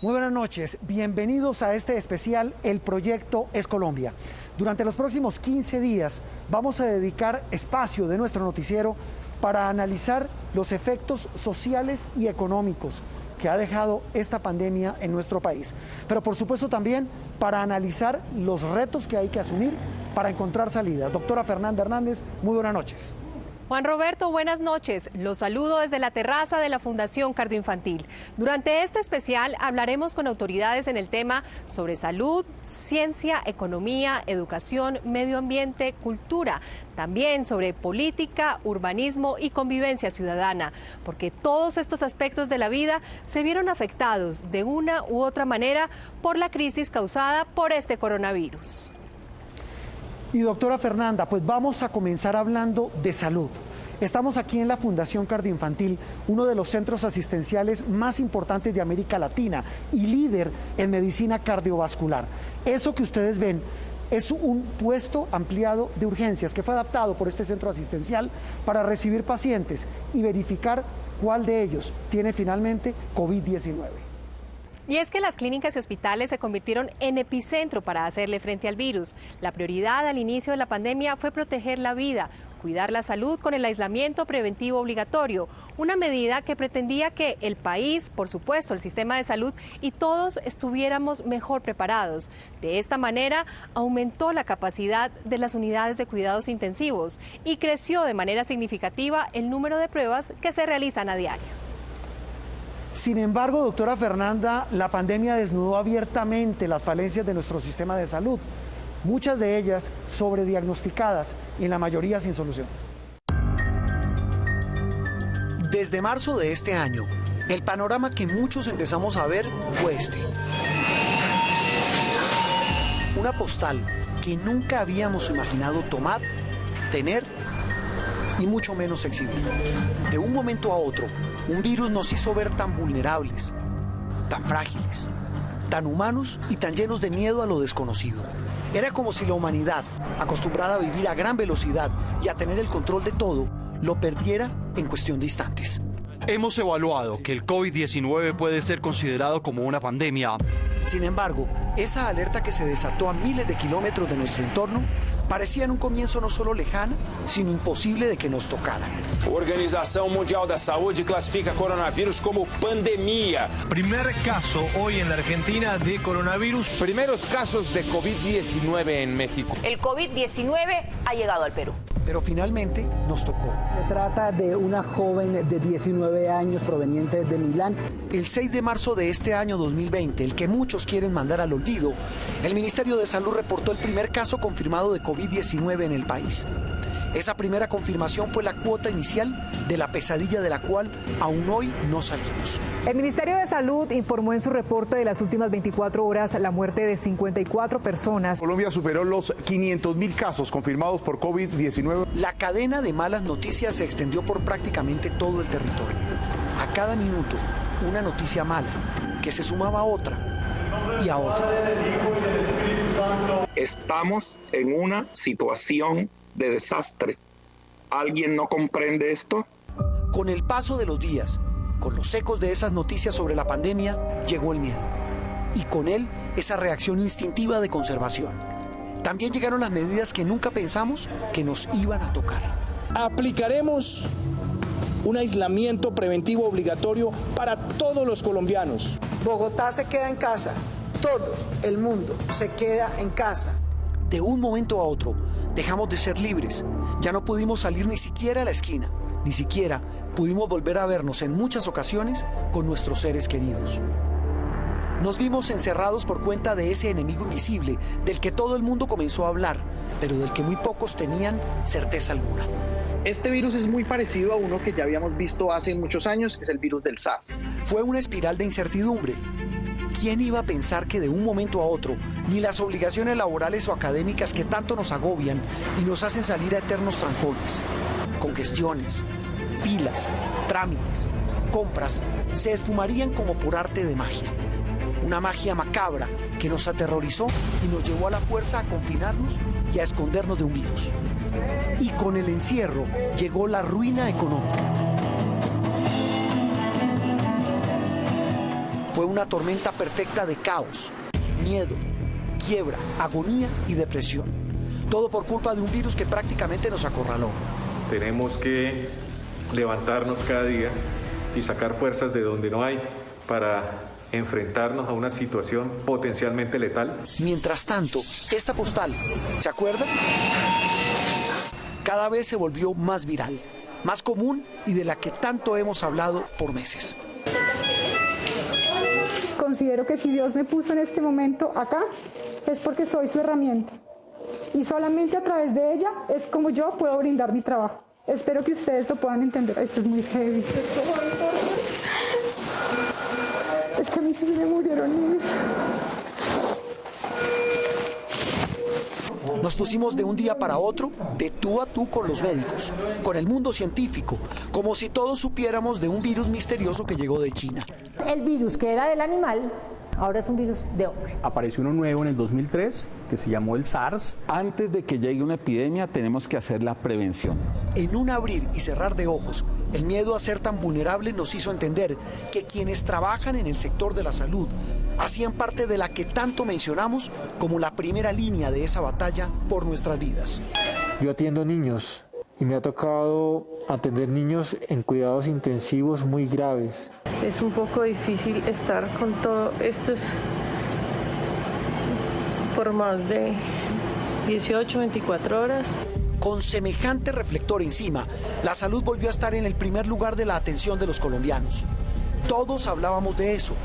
Muy buenas noches, bienvenidos a este especial El Proyecto es Colombia. Durante los próximos 15 días vamos a dedicar espacio de nuestro noticiero para analizar los efectos sociales y económicos que ha dejado esta pandemia en nuestro país. Pero por supuesto también para analizar los retos que hay que asumir para encontrar salida. Doctora Fernanda Hernández, muy buenas noches. Juan Roberto, buenas noches. Los saludo desde la terraza de la Fundación Cardioinfantil. Durante este especial hablaremos con autoridades en el tema sobre salud, ciencia, economía, educación, medio ambiente, cultura. También sobre política, urbanismo y convivencia ciudadana, porque todos estos aspectos de la vida se vieron afectados de una u otra manera por la crisis causada por este coronavirus. Y doctora Fernanda, pues vamos a comenzar hablando de salud. Estamos aquí en la Fundación Cardioinfantil, uno de los centros asistenciales más importantes de América Latina y líder en medicina cardiovascular. Eso que ustedes ven es un puesto ampliado de urgencias que fue adaptado por este centro asistencial para recibir pacientes y verificar cuál de ellos tiene finalmente COVID-19. Y es que las clínicas y hospitales se convirtieron en epicentro para hacerle frente al virus. La prioridad al inicio de la pandemia fue proteger la vida, cuidar la salud con el aislamiento preventivo obligatorio, una medida que pretendía que el país, por supuesto, el sistema de salud y todos estuviéramos mejor preparados. De esta manera, aumentó la capacidad de las unidades de cuidados intensivos y creció de manera significativa el número de pruebas que se realizan a diario. Sin embargo, doctora Fernanda, la pandemia desnudó abiertamente las falencias de nuestro sistema de salud, muchas de ellas sobrediagnosticadas y en la mayoría sin solución. Desde marzo de este año, el panorama que muchos empezamos a ver fue este. Una postal que nunca habíamos imaginado tomar, tener y mucho menos exhibir. De un momento a otro, un virus nos hizo ver tan vulnerables, tan frágiles, tan humanos y tan llenos de miedo a lo desconocido. Era como si la humanidad, acostumbrada a vivir a gran velocidad y a tener el control de todo, lo perdiera en cuestión de instantes. Hemos evaluado que el COVID-19 puede ser considerado como una pandemia. Sin embargo, esa alerta que se desató a miles de kilómetros de nuestro entorno parecía en un comienzo no solo lejana, sino imposible de que nos tocara. Organización Mundial de Salud clasifica coronavirus como pandemia. Primer caso hoy en la Argentina de coronavirus. Primeros casos de COVID-19 en México. El COVID-19 ha llegado al Perú. Pero finalmente nos tocó. Se trata de una joven de 19 años proveniente de Milán. El 6 de marzo de este año 2020, el que muchos quieren mandar al olvido, el Ministerio de Salud reportó el primer caso confirmado de COVID-19 en el país. Esa primera confirmación fue la cuota inicial de la pesadilla de la cual aún hoy no salimos. El Ministerio de Salud informó en su reporte de las últimas 24 horas la muerte de 54 personas. Colombia superó los 500.000 casos confirmados por COVID-19. La cadena de malas noticias se extendió por prácticamente todo el territorio. A cada minuto, una noticia mala, que se sumaba a otra y a otra. Estamos en una situación de desastre. ¿Alguien no comprende esto? Con el paso de los días, con los ecos de esas noticias sobre la pandemia, llegó el miedo. Y con él, esa reacción instintiva de conservación. También llegaron las medidas que nunca pensamos que nos iban a tocar. Aplicaremos un aislamiento preventivo obligatorio para todos los colombianos. Bogotá se queda en casa. Todo el mundo se queda en casa. De un momento a otro, dejamos de ser libres. Ya no pudimos salir ni siquiera a la esquina. Ni siquiera pudimos volver a vernos en muchas ocasiones con nuestros seres queridos. Nos vimos encerrados por cuenta de ese enemigo invisible del que todo el mundo comenzó a hablar, pero del que muy pocos tenían certeza alguna. Este virus es muy parecido a uno que ya habíamos visto hace muchos años, que es el virus del SARS. Fue una espiral de incertidumbre. ¿Quién iba a pensar que de un momento a otro, ni las obligaciones laborales o académicas que tanto nos agobian y nos hacen salir a eternos trancones, congestiones, filas, trámites, compras, se esfumarían como por arte de magia? Una magia macabra que nos aterrorizó y nos llevó a la fuerza a confinarnos y a escondernos de un virus. Y con el encierro llegó la ruina económica. Fue una tormenta perfecta de caos, miedo, quiebra, agonía y depresión. Todo por culpa de un virus que prácticamente nos acorraló. Tenemos que levantarnos cada día y sacar fuerzas de donde no hay para enfrentarnos a una situación potencialmente letal. Mientras tanto, esta postal, ¿se acuerdan? Cada vez se volvió más viral, más común y de la que tanto hemos hablado por meses. Considero que si Dios me puso en este momento acá, es porque soy su herramienta. Y solamente a través de ella es como yo puedo brindar mi trabajo. Espero que ustedes lo puedan entender. Esto es muy heavy. Es que a mí sí se me murieron niños. Nos pusimos de un día para otro, de tú a tú con los médicos, con el mundo científico, como si todos supiéramos de un virus misterioso que llegó de China. El virus que era del animal, ahora es un virus de hombre. Apareció uno nuevo en el 2003 que se llamó el SARS. Antes de que llegue una epidemia tenemos que hacer la prevención. En un abrir y cerrar de ojos, el miedo a ser tan vulnerable nos hizo entender que quienes trabajan en el sector de la salud hacían parte de la que tanto mencionamos como la primera línea de esa batalla por nuestras vidas. Yo atiendo niños y me ha tocado atender niños en cuidados intensivos muy graves. Es un poco difícil estar con todo esto por más de 18, 24 horas. Con semejante reflector encima, la salud volvió a estar en el primer lugar de la atención de los colombianos. Todos hablábamos de eso,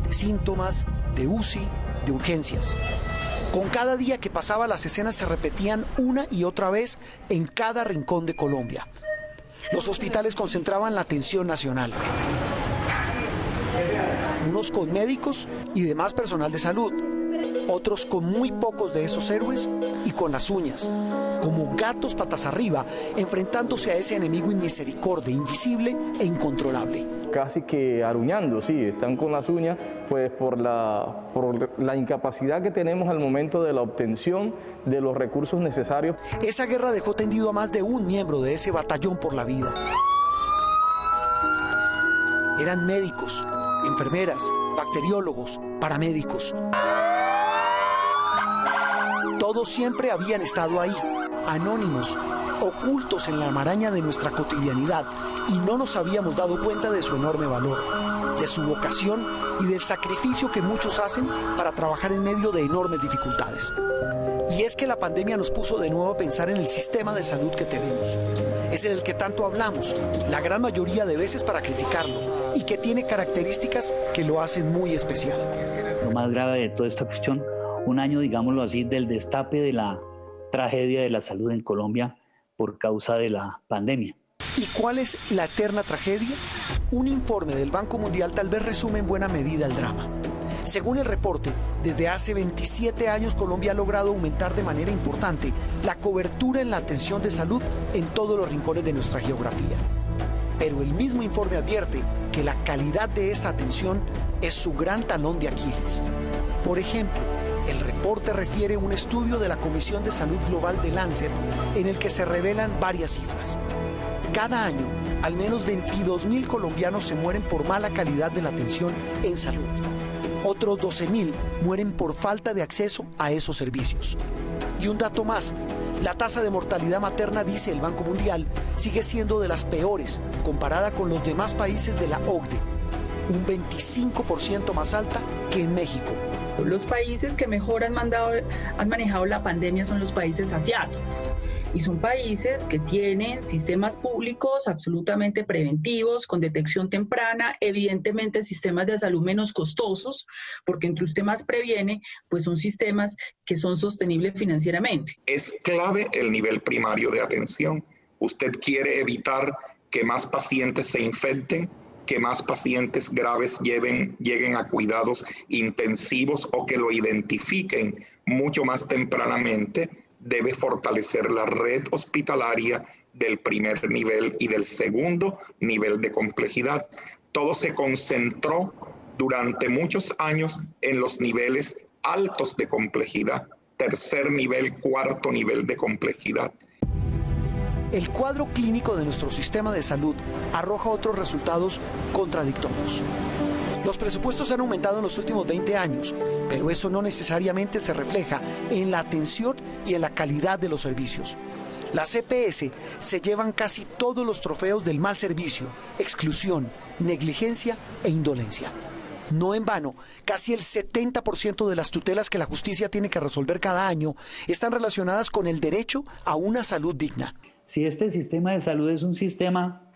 de síntomas, de UCI, de urgencias. Con cada día que pasaba, las escenas se repetían una y otra vez en cada rincón de Colombia. Los hospitales concentraban la atención nacional. Unos con médicos y demás personal de salud, otros con muy pocos de esos héroes y con las uñas, como gatos patas arriba, enfrentándose a ese enemigo inmisericordia, invisible e incontrolable. Casi que aruñando, sí, están con las uñas, pues por la incapacidad que tenemos al momento de la obtención de los recursos necesarios. Esa guerra dejó tendido a más de un miembro de ese batallón por la vida. Eran médicos, enfermeras, bacteriólogos, paramédicos. Todos siempre habían estado ahí, anónimos, ocultos en la maraña de nuestra cotidianidad, y no nos habíamos dado cuenta de su enorme valor, de su vocación y del sacrificio que muchos hacen para trabajar en medio de enormes dificultades. Y es que la pandemia nos puso de nuevo a pensar en el sistema de salud que tenemos, ese del que tanto hablamos, la gran mayoría de veces para criticarlo, y que tiene características que lo hacen muy especial. Lo más grave de toda esta cuestión, un año, digámoslo así, del destape de la tragedia de la salud en Colombia por causa de la pandemia. ¿Y cuál es la eterna tragedia? Un informe del Banco Mundial tal vez resume en buena medida el drama. Según el reporte, desde hace 27 años Colombia ha logrado aumentar de manera importante la cobertura en la atención de salud en todos los rincones de nuestra geografía. Pero el mismo informe advierte que la calidad de esa atención es su gran talón de Aquiles. Por ejemplo, el reporte refiere a un estudio de la Comisión de Salud Global de Lancet en el que se revelan varias cifras. Cada año, al menos 22.000 colombianos se mueren por mala calidad de la atención en salud. Otros 12.000 mueren por falta de acceso a esos servicios. Y un dato más, la tasa de mortalidad materna, dice el Banco Mundial, sigue siendo de las peores comparada con los demás países de la OCDE, un 25% más alta que en México. Los países que mejor han manejado la pandemia son los países asiáticos. Y son países que tienen sistemas públicos absolutamente preventivos, con detección temprana, evidentemente sistemas de salud menos costosos, porque entre usted más previene, pues son sistemas que son sostenibles financieramente. Es clave el nivel primario de atención. Usted quiere evitar que más pacientes se infecten, que más pacientes graves lleguen a cuidados intensivos o que lo identifiquen mucho más tempranamente. Debe fortalecer la red hospitalaria del primer nivel y del segundo nivel de complejidad. Todo se concentró durante muchos años en los niveles altos de complejidad, tercer nivel, cuarto nivel de complejidad. El cuadro clínico de nuestro sistema de salud arroja otros resultados contradictorios. Los presupuestos han aumentado en los últimos 20 años, pero eso no necesariamente se refleja en la atención y en la calidad de los servicios. Las EPS se llevan casi todos los trofeos del mal servicio, exclusión, negligencia e indolencia. No en vano, casi el 70% de las tutelas que la justicia tiene que resolver cada año están relacionadas con el derecho a una salud digna. Si este sistema de salud es un sistema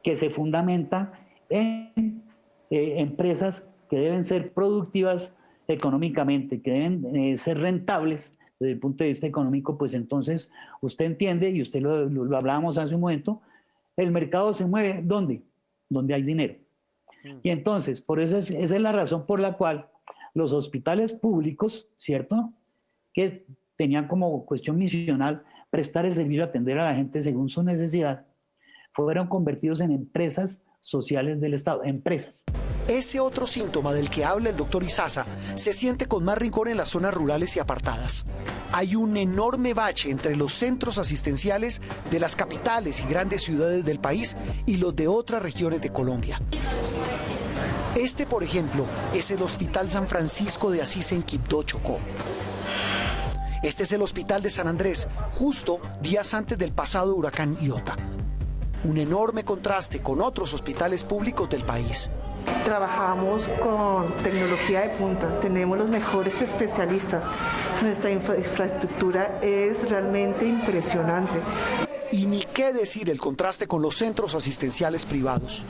que se fundamenta en empresas que deben ser productivas económicamente, que deben ser rentables desde el punto de vista económico, pues entonces usted entiende, y usted lo hablábamos hace un momento, el mercado se mueve ¿dónde? Donde hay dinero. Y entonces, por eso esa es la razón por la cual los hospitales públicos, ¿cierto?, que tenían como cuestión misional prestar el servicio, atender a la gente según su necesidad, fueron convertidos en empresas sociales del Estado, empresas. Ese otro síntoma del que habla el doctor Izaza se siente con más rigor en las zonas rurales y apartadas. Hay un enorme bache entre los centros asistenciales de las capitales y grandes ciudades del país y los de otras regiones de Colombia. Este, por ejemplo, es el Hospital San Francisco de Asís en Quibdó, Chocó. Este es el Hospital de San Andrés, justo días antes del pasado huracán Iota. Un enorme contraste con otros hospitales públicos del país. Trabajamos con tecnología de punta, tenemos los mejores especialistas, nuestra infraestructura es realmente impresionante. Y ni qué decir el contraste con los centros asistenciales privados.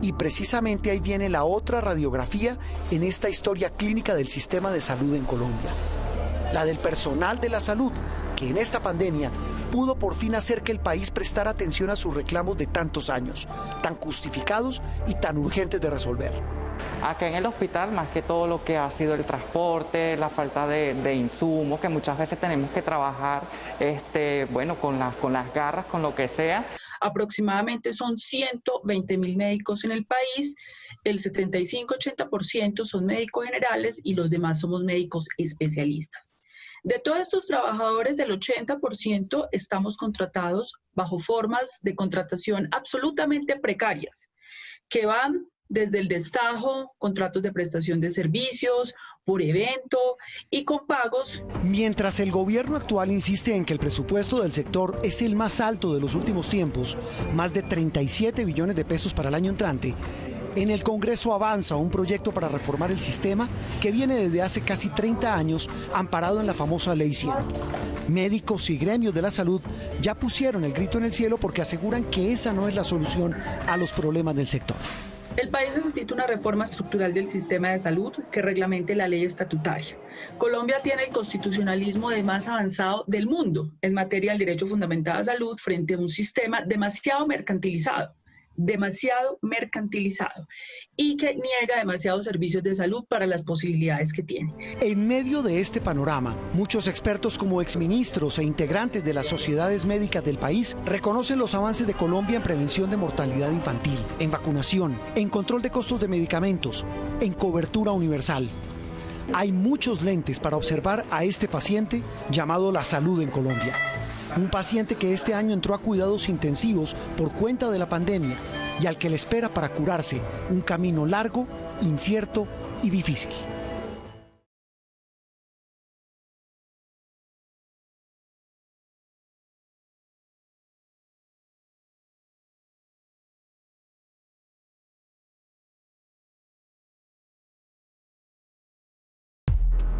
Y precisamente ahí viene la otra radiografía en esta historia clínica del sistema de salud en Colombia. La del personal de la salud, que en esta pandemia pudo por fin hacer que el país prestara atención a sus reclamos de tantos años, tan justificados y tan urgentes de resolver. Acá en el hospital, más que todo lo que ha sido el transporte, la falta de insumos, que muchas veces tenemos que trabajar con las garras, con lo que sea. Aproximadamente son 120.000 médicos en el país, el 75-80% son médicos generales y los demás somos médicos especialistas. De todos estos trabajadores, el 80% estamos contratados bajo formas de contratación absolutamente precarias, que van desde el destajo, contratos de prestación de servicios, por evento y con pagos. Mientras el gobierno actual insiste en que el presupuesto del sector es el más alto de los últimos tiempos, más de 37 billones de pesos para el año entrante, en el Congreso avanza un proyecto para reformar el sistema que viene desde hace casi 30 años amparado en la famosa Ley 100. Médicos y gremios de la salud ya pusieron el grito en el cielo porque aseguran que esa no es la solución a los problemas del sector. El país necesita una reforma estructural del sistema de salud que reglamente la ley estatutaria. Colombia tiene el constitucionalismo de más avanzado del mundo en materia del derecho fundamental a salud frente a un sistema demasiado mercantilizado y que niega demasiados servicios de salud para las posibilidades que tiene. En medio de este panorama, muchos expertos como exministros e integrantes de las sociedades médicas del país reconocen los avances de Colombia en prevención de mortalidad infantil, en vacunación, en control de costos de medicamentos, en cobertura universal. Hay muchos lentes para observar a este paciente llamado la salud en Colombia. Un paciente que este año entró a cuidados intensivos por cuenta de la pandemia y al que le espera para curarse un camino largo, incierto y difícil.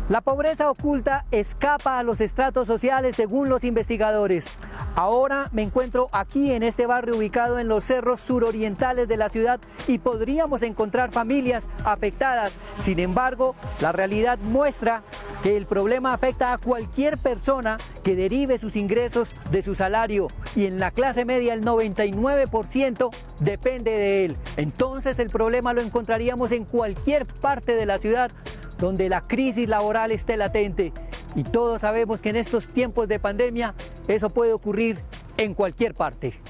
La pobreza oculta escapa a los estratos sociales según los investigadores. Ahora me encuentro aquí en este barrio ubicado en los cerros surorientales de la ciudad y podríamos encontrar familias afectadas. Sin embargo, la realidad muestra que el problema afecta a cualquier persona que derive sus ingresos de su salario y en la clase media el 99% depende de él. Entonces el problema lo encontraríamos en cualquier parte de la ciudad donde la crisis laboral esté latente. Y todos sabemos que en estos tiempos de pandemia eso puede ocurrir en cualquier parte.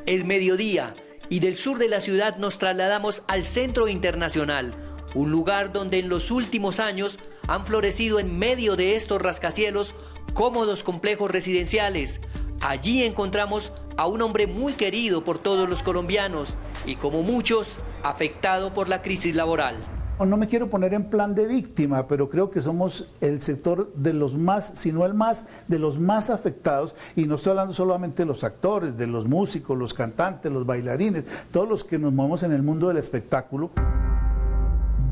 Es mediodía y del sur de la ciudad nos trasladamos al Centro Internacional, un lugar donde en los últimos años han florecido en medio de estos rascacielos cómodos complejos residenciales, Allí encontramos a un hombre muy querido por todos los colombianos y, como muchos, afectado por la crisis laboral. No me quiero poner en plan de víctima, pero creo que somos el sector de los más, si no el más, de los más afectados, y no estoy hablando solamente de los actores, de los músicos, los cantantes, los bailarines, todos los que nos movemos en el mundo del espectáculo.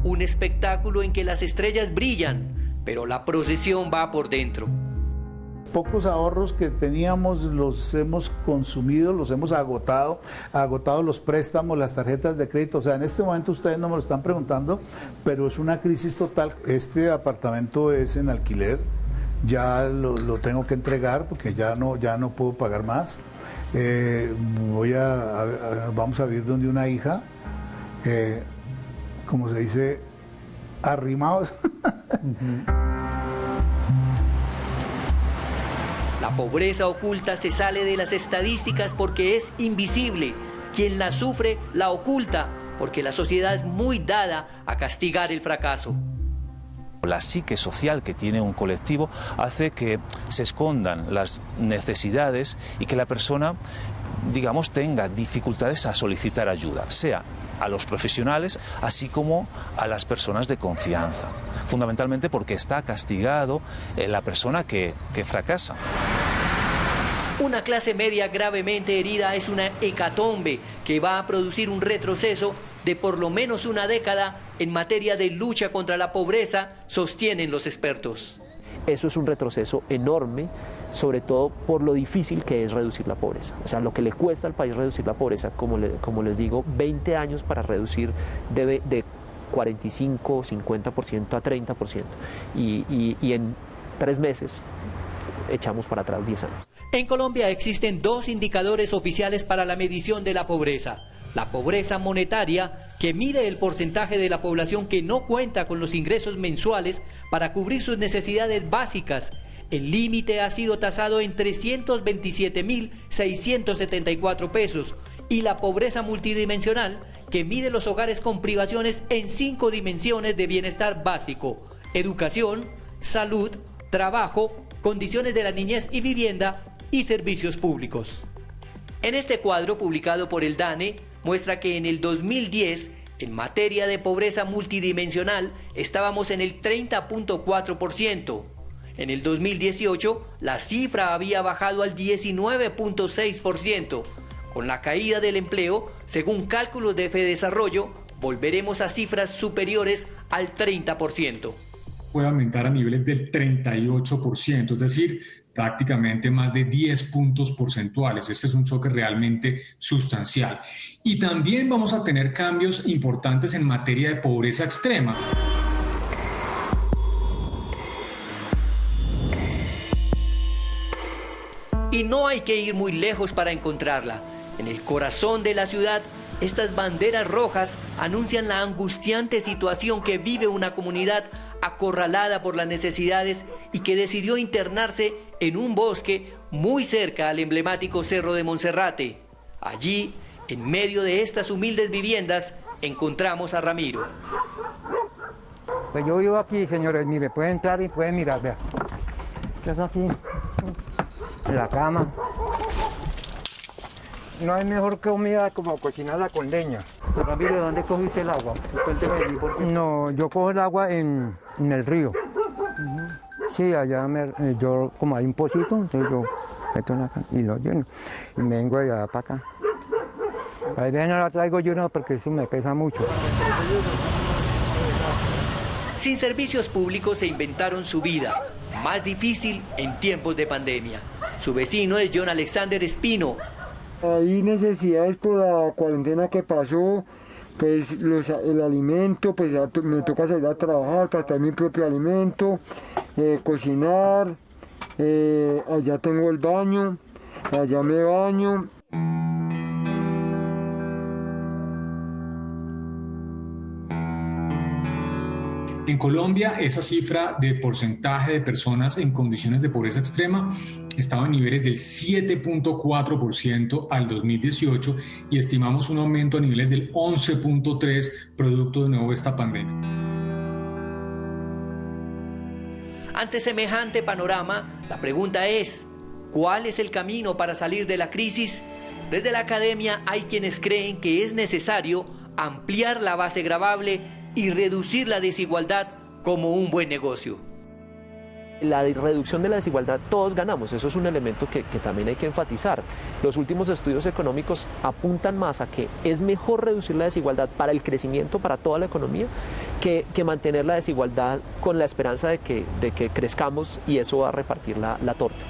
Un espectáculo en que las estrellas brillan, pero la procesión va por dentro. Pocos ahorros que teníamos los hemos consumido, los hemos agotado los préstamos, las tarjetas de crédito. O sea, en este momento ustedes no me lo están preguntando, pero es una crisis total. Este apartamento es en alquiler, ya lo tengo que entregar porque ya no puedo pagar más. Vamos a vivir donde una hija, como se dice, arrimados. La pobreza oculta se sale de las estadísticas porque es invisible. Quien la sufre la oculta porque la sociedad es muy dada a castigar el fracaso. La psique social que tiene un colectivo hace que se escondan las necesidades y que la persona, digamos, tenga dificultades a solicitar ayuda, sea a los profesionales, así como a las personas de confianza. Fundamentalmente porque está castigado la persona que fracasa. Una clase media gravemente herida es una hecatombe que va a producir un retroceso de por lo menos una década en materia de lucha contra la pobreza, sostienen los expertos. Eso es un retroceso enorme, sobre todo por lo difícil que es reducir la pobreza. O sea, lo que le cuesta al país reducir la pobreza, como les digo, 20 años para reducir de 45, 50% a 30%. Y en 3 meses echamos para atrás 10 años. En Colombia existen 2 indicadores oficiales para la medición de la pobreza. La pobreza monetaria, que mide el porcentaje de la población que no cuenta con los ingresos mensuales para cubrir sus necesidades básicas. El límite ha sido tasado en 327.674 pesos. Y la pobreza multidimensional, que mide los hogares con privaciones en 5 dimensiones de bienestar básico: educación, salud, trabajo, condiciones de la niñez y vivienda y servicios públicos. En este cuadro publicado por el DANE muestra que en el 2010, en materia de pobreza multidimensional, estábamos en el 30.4%. En el 2018, la cifra había bajado al 19.6%. Con la caída del empleo, según cálculos de Fedesarrollo, volveremos a cifras superiores al 30%. Puede aumentar a niveles del 38%, es decir, prácticamente más de 10 puntos porcentuales. Este es un choque realmente sustancial. Y también vamos a tener cambios importantes en materia de pobreza extrema. Y no hay que ir muy lejos para encontrarla. En el corazón de la ciudad, estas banderas rojas anuncian la angustiante situación que vive una comunidad acorralada por las necesidades y que decidió internarse en un bosque muy cerca al emblemático Cerro de Monserrate. Allí, en medio de estas humildes viviendas, encontramos a Ramiro. Pues yo vivo aquí, señores, mire, pueden entrar y pueden mirar, vean. ¿Qué es aquí? En la cama. No hay mejor comida como cocinarla con leña. Ramiro, ¿de dónde cogiste el agua? Cuénteme por qué. No, yo cojo el agua en el río. Sí, allá yo como hay un pocito, entonces yo meto en la cama y lo lleno. Y me vengo de allá para acá. Ahí ven, no la traigo yo no, porque eso me pesa mucho. Sin servicios públicos se inventaron su vida, más difícil en tiempos de pandemia. Su vecino es John Alexander Espino. Hay necesidades por la cuarentena que pasó, pues el alimento, pues ya me toca salir a trabajar para tener mi propio alimento, cocinar, allá tengo el baño, allá me baño. En Colombia, esa cifra de porcentaje de personas en condiciones de pobreza extrema estaba en niveles del 7.4% al 2018 y estimamos un aumento a niveles del 11.3% producto de nuevo de esta pandemia. Ante semejante panorama, la pregunta es: ¿Cuál es el camino para salir de la crisis? Desde la academia hay quienes creen que es necesario ampliar la base gravable y reducir la desigualdad como un buen negocio. La reducción de la desigualdad, todos ganamos, eso es un elemento que también hay que enfatizar. Los últimos estudios económicos apuntan más a que es mejor reducir la desigualdad para el crecimiento, para toda la economía, que mantener la desigualdad con la esperanza de que crezcamos y eso va a repartir la torta.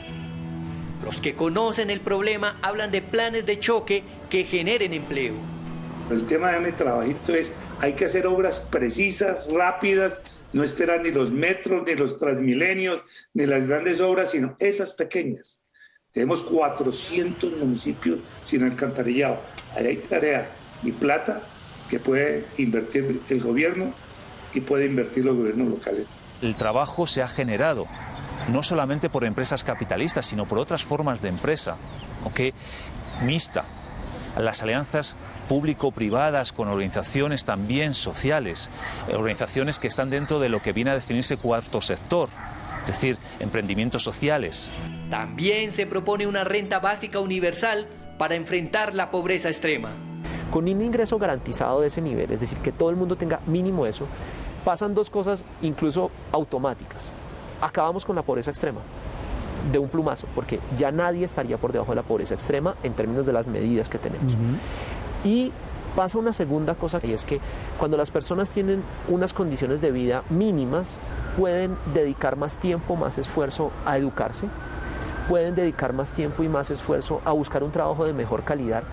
Los que conocen el problema hablan de planes de choque que generen empleo. El tema de mi trabajito es, hay que hacer obras precisas, rápidas, no esperar ni los metros, ni los transmilenios, ni las grandes obras, sino esas pequeñas. Tenemos 400 municipios sin alcantarillado. Ahí hay tarea y plata que puede invertir el gobierno y puede invertir los gobiernos locales. El trabajo se ha generado no solamente por empresas capitalistas, sino por otras formas de empresa, mixta. Las alianzas público-privadas con organizaciones también sociales, organizaciones que están dentro de lo que viene a definirse cuarto sector, es decir, emprendimientos sociales. También se propone una renta básica universal para enfrentar la pobreza extrema. Con un ingreso garantizado de ese nivel, es decir, que todo el mundo tenga mínimo eso, pasan dos cosas incluso automáticas. Acabamos con la pobreza extrema de un plumazo, porque ya nadie estaría por debajo de la pobreza extrema en términos de las medidas que tenemos. Y pasa una segunda cosa, y es que cuando las personas tienen unas condiciones de vida mínimas, pueden dedicar más tiempo, más esfuerzo a educarse, pueden dedicar más tiempo y más esfuerzo a buscar un trabajo de mejor calidad.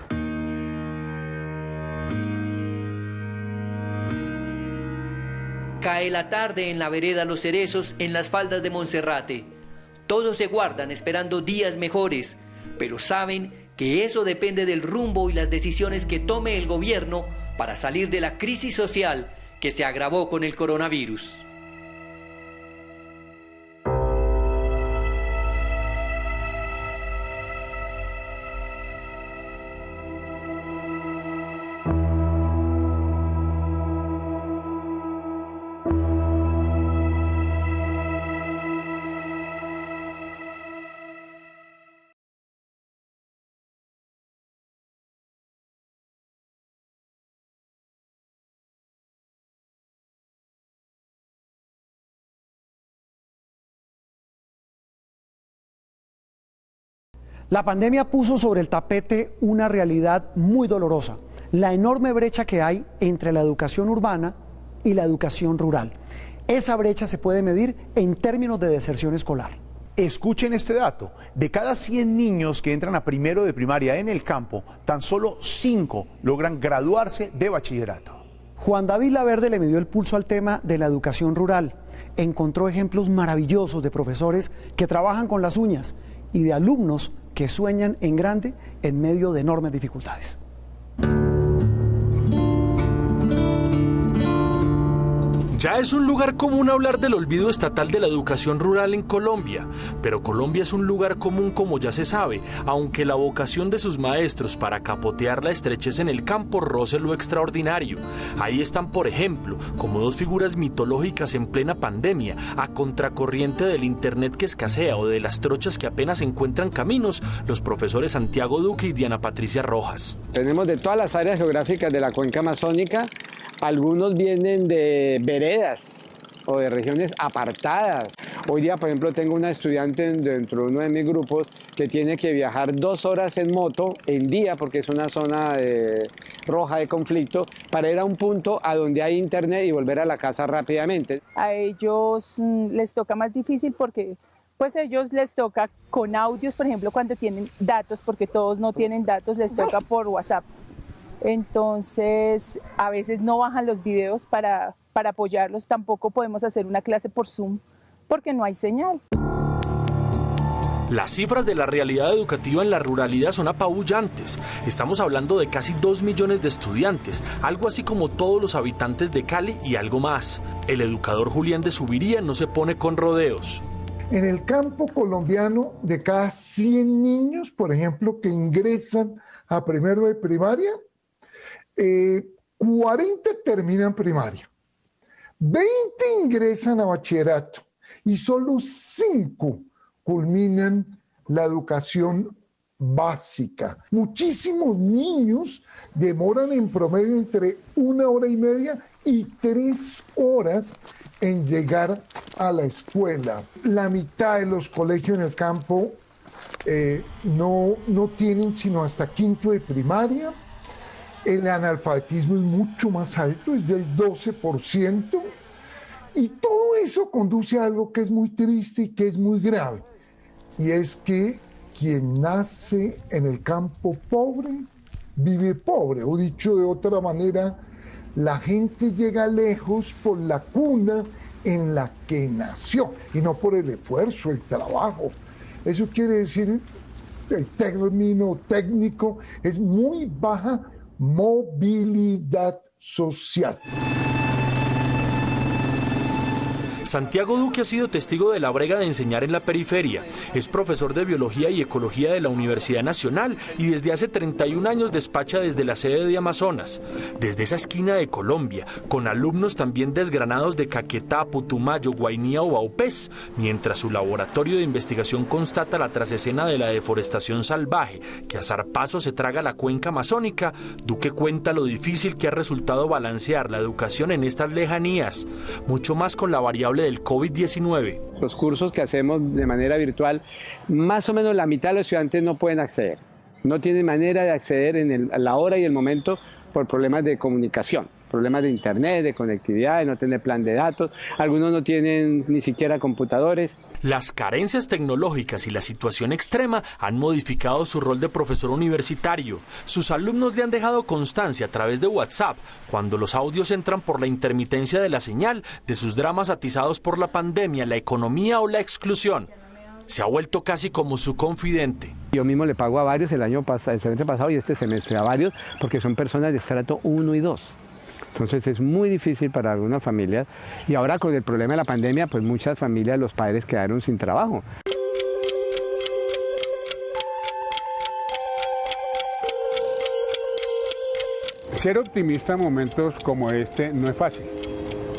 Cae la tarde en la vereda Los Cerezos, en las faldas de Monserrate. Todos se guardan esperando días mejores, pero saben que eso depende del rumbo y las decisiones que tome el gobierno para salir de la crisis social que se agravó con el coronavirus. La pandemia puso sobre el tapete una realidad muy dolorosa, la enorme brecha que hay entre la educación urbana y la educación rural. Esa brecha se puede medir en términos de deserción escolar. Escuchen este dato, de cada 100 niños que entran a primero de primaria en el campo, tan solo 5 logran graduarse de bachillerato. Juan David Laverde le midió el pulso al tema de la educación rural. Encontró ejemplos maravillosos de profesores que trabajan con las uñas y de alumnos que sueñan en grande en medio de enormes dificultades. Ya es un lugar común hablar del olvido estatal de la educación rural en Colombia, pero Colombia es un lugar común como ya se sabe, aunque la vocación de sus maestros para capotear la estrechez en el campo roce lo extraordinario. Ahí están, por ejemplo, como dos figuras mitológicas en plena pandemia, a contracorriente del internet que escasea o de las trochas que apenas encuentran caminos, los profesores Santiago Duque y Diana Patricia Rojas. Tenemos de todas las áreas geográficas de la cuenca amazónica. Algunos vienen de veredas o de regiones apartadas. Hoy día, por ejemplo, tengo una estudiante dentro de uno de mis grupos que tiene que viajar 2 horas en moto el día, porque es una zona roja de conflicto, para ir a un punto a donde hay internet y volver a la casa rápidamente. A ellos les toca más difícil porque pues ellos les toca con audios, por ejemplo, cuando tienen datos, porque todos no tienen datos, les toca por WhatsApp. Entonces, a veces no bajan los videos para apoyarlos. Tampoco podemos hacer una clase por Zoom porque no hay señal. Las cifras de la realidad educativa en la ruralidad son apabullantes. Estamos hablando de casi 2 millones de estudiantes, algo así como todos los habitantes de Cali y algo más. El educador Julián de Subiría no se pone con rodeos. En el campo colombiano, de cada 100 niños, por ejemplo, que ingresan a primero de primaria, 40 terminan primaria, 20 ingresan a bachillerato y solo 5 culminan la educación básica. Muchísimos niños demoran en promedio entre 1 hora y media y 3 horas en llegar a la escuela. La mitad de los colegios en el campo no tienen sino hasta quinto de primaria. El analfabetismo es mucho más alto, es del 12%. Y todo eso conduce a algo que es muy triste y que es muy grave. Y es que quien nace en el campo pobre, vive pobre. O dicho de otra manera, la gente llega lejos por la cuna en la que nació y no por el esfuerzo, el trabajo. Eso quiere decir, el término técnico es muy baja movilidad social. Santiago Duque ha sido testigo de la brega de enseñar en la periferia. Es profesor de Biología y Ecología de la Universidad Nacional y desde hace 31 años despacha desde la sede de Amazonas. Desde esa esquina de Colombia, con alumnos también desgranados de Caquetá, Putumayo, Guainía o Vaupés, mientras su laboratorio de investigación constata la trasescena de la deforestación salvaje que a zarpazo se traga la cuenca amazónica, Duque cuenta lo difícil que ha resultado balancear la educación en estas lejanías, mucho más con la variable del COVID-19. Los cursos que hacemos de manera virtual, más o menos la mitad de los estudiantes no pueden acceder. No tienen manera de acceder a la hora y el momento por problemas de comunicación, problemas de internet, de conectividad, de no tener plan de datos. Algunos no tienen ni siquiera computadores. Las carencias tecnológicas y la situación extrema han modificado su rol de profesor universitario. Sus alumnos le han dejado constancia a través de WhatsApp, cuando los audios entran por la intermitencia de la señal, de sus dramas atizados por la pandemia, la economía o la exclusión. Se ha vuelto casi como su confidente. Yo mismo le pago a varios el semestre pasado y este semestre a varios, porque son personas de estrato 1 y 2. Entonces es muy difícil para algunas familias y ahora con el problema de la pandemia, pues muchas familias, los padres quedaron sin trabajo. Ser optimista en momentos como este no es fácil.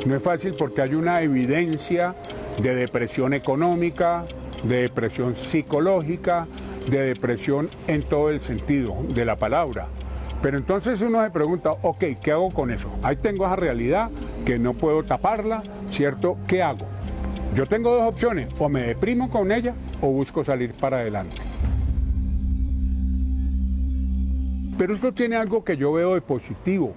No es fácil porque hay una evidencia de depresión económica, de depresión psicológica, de depresión en todo el sentido de la palabra. Pero entonces uno se pregunta, ok, ¿qué hago con eso? Ahí tengo esa realidad que no puedo taparla, ¿cierto? ¿Qué hago? Yo tengo dos opciones, o me deprimo con ella o busco salir para adelante. Pero esto tiene algo que yo veo de positivo.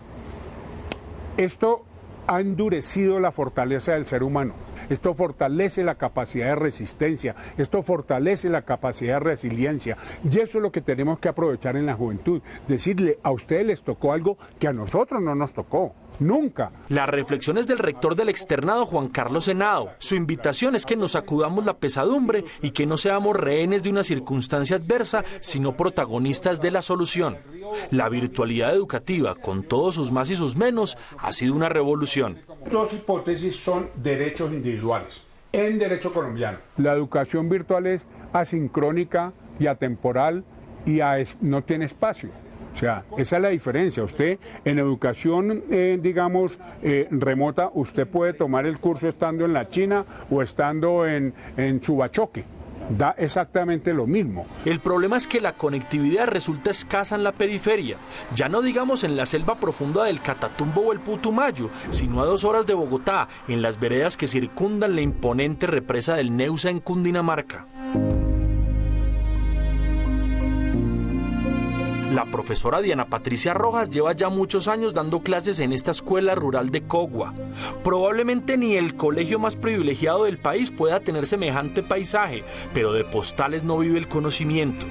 Esto ha endurecido la fortaleza del ser humano. Esto fortalece la capacidad de resistencia, esto fortalece la capacidad de resiliencia. Y eso es lo que tenemos que aprovechar en la juventud. Decirle, a ustedes les tocó algo que a nosotros no nos tocó. Nunca. Las reflexiones del rector del externado, Juan Carlos Henao. Su invitación es que nos sacudamos la pesadumbre y que no seamos rehenes de una circunstancia adversa, sino protagonistas de la solución. La virtualidad educativa, con todos sus más y sus menos, ha sido una revolución. Dos hipótesis son derechos individuales en derecho colombiano. La educación virtual es asincrónica y atemporal y no tiene espacio. O sea, esa es la diferencia. Usted en educación, remota, usted puede tomar el curso estando en la China o estando en Chubachoque. Da exactamente lo mismo. El problema es que la conectividad resulta escasa en la periferia, ya no digamos en la selva profunda del Catatumbo o el Putumayo, sino a 2 horas de Bogotá, en las veredas que circundan la imponente represa del Neusa en Cundinamarca. La profesora Diana Patricia Rojas lleva ya muchos años dando clases en esta escuela rural de Cogua. Probablemente ni el colegio más privilegiado del país pueda tener semejante paisaje, pero de postales no vive el conocimiento.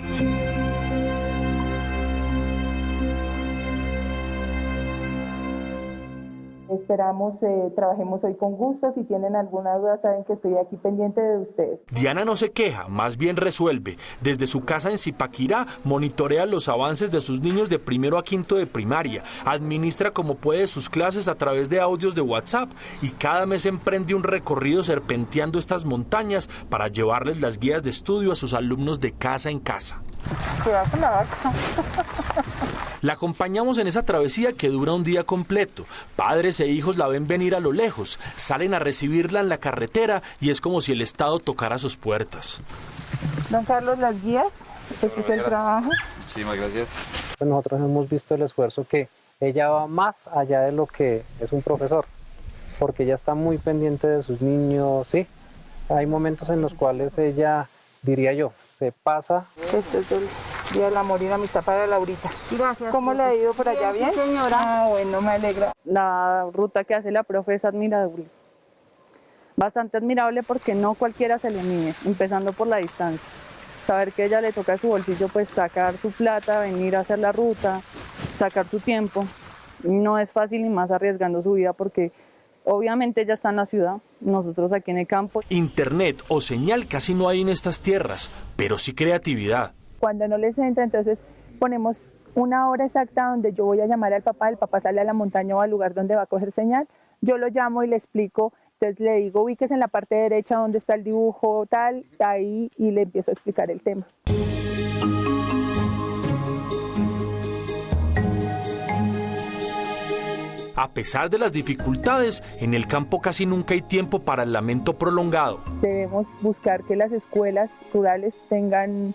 Esperamos, trabajemos hoy con gusto. Si tienen alguna duda, saben que estoy aquí pendiente de ustedes. Diana no se queja, más bien resuelve. Desde su casa en Zipaquirá, monitorea los avances de sus niños de primero a quinto de primaria, administra como puede sus clases a través de audios de WhatsApp y cada mes emprende un recorrido serpenteando estas montañas para llevarles las guías de estudio a sus alumnos de casa en casa. La acompañamos en esa travesía que dura un día completo. Padres e hijos la ven venir a lo lejos, salen a recibirla en la carretera y es como si el Estado tocara sus puertas. Don Carlos, las guías, este es el trabajo. Muchísimas gracias. Nosotros hemos visto el esfuerzo que ella va más allá de lo que es un profesor, porque ella está muy pendiente de sus niños, sí. Hay momentos en los cuales ella, diría yo, se pasa. Este es el Día del Amor y la Amistad para Laurita. Gracias. ¿Cómo le ha ido por allá? ¿Bien? Sí, señora. Ah, bueno, me alegra. La ruta que hace la profe es admirable. Bastante admirable porque no cualquiera se le mide, empezando por la distancia. Saber que a ella le toca a su bolsillo pues sacar su plata, venir a hacer la ruta, sacar su tiempo. No es fácil y más arriesgando su vida porque obviamente ella está en la ciudad, nosotros aquí en el campo. Internet o señal casi no hay en estas tierras, pero sí creatividad. Cuando no les entra, entonces ponemos una hora exacta donde yo voy a llamar al papá, el papá sale a la montaña o al lugar donde va a coger señal, yo lo llamo y le explico. Entonces le digo, ubíquese en la parte derecha donde está el dibujo, tal, ahí, y le empiezo a explicar el tema. A pesar de las dificultades, en el campo casi nunca hay tiempo para el lamento prolongado. Debemos buscar que las escuelas rurales tengan